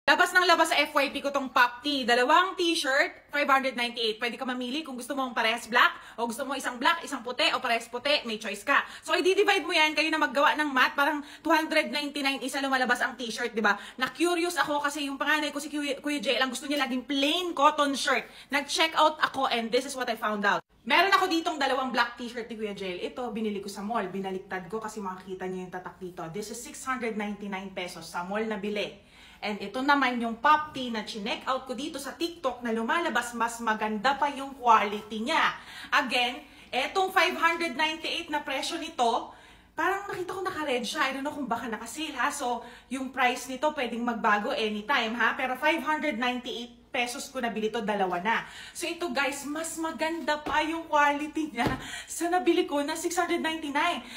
Labas ng labas sa FYP ko tong Pop Tee. Dalawang t-shirt, 598. Pwede ka mamili kung gusto mong parehas black, o gusto mo isang black, isang puti, o parehas puti, may choice ka. So, i-divide mo yan, kayo na maggawa ng math, parang 299 isa lumalabas ang t-shirt, di ba? Na-curious ako kasi yung panganay ko si Kuya Jay, lang gusto niya laging plain cotton shirt. Nag-check out ako and this is what I found out. Meron ako ditong dalawang black t-shirt ni Kuya Jay. Ito, binili ko sa mall. Binaliktad ko kasi makikita niyo yung tatak dito. This is 699 pesos sa mall na bili. And ito naman yung Pop Tee na chinek out ko dito sa TikTok na lumalabas, mas maganda pa yung quality niya. Again, etong 598 na presyo nito, parang nakita ko naka-red siya. I don't know kung baka naka-sale ha. So, yung price nito pwedeng magbago anytime ha. Pero 598 pesos ko nabili to, dalawa na. So ito guys, mas maganda pa yung quality niya sa nabili ko na 699.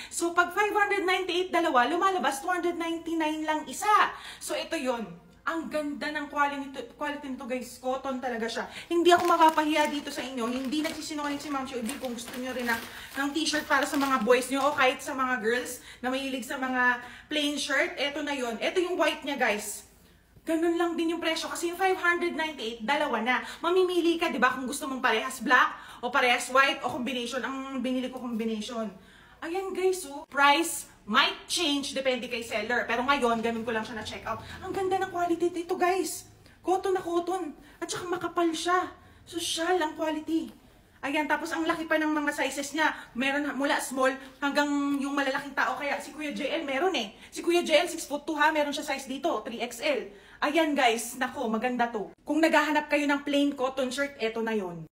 So pag 598 dalawa, lumalabas 299 lang isa. So ito yon. Ang ganda ng quality nito guys. Cotton talaga siya. Hindi ako makapahiya dito sa inyo. Hindi nagsisinungaling si Ma'am Shobi kung gusto niyo rin ng t-shirt para sa mga boys niyo o kahit sa mga girls na mahilig sa mga plain shirt. Ito na yon. Ito yung white niya guys. Ganun lang din yung presyo kasi yung 598, dalawa na. Mamimili ka, di ba, kung gusto mong parehas black o parehas white o combination. Ang binili ko combination. Ayan guys, oh. Price might change, depende kay seller. Pero ngayon, ganun ko lang siya na-check out. Ang ganda ng quality dito guys. Cotton na cotton. At saka makapal siya. Social ang quality. Ayan, tapos ang laki pa ng mga sizes niya. Meron mula small hanggang yung malalaking tao. Kaya si Kuya JL meron eh. Si Kuya JL 6'2" ha, meron siya size dito, 3XL. Ayan guys, nako, maganda to. Kung naghahanap kayo ng plain cotton shirt, eto na yon.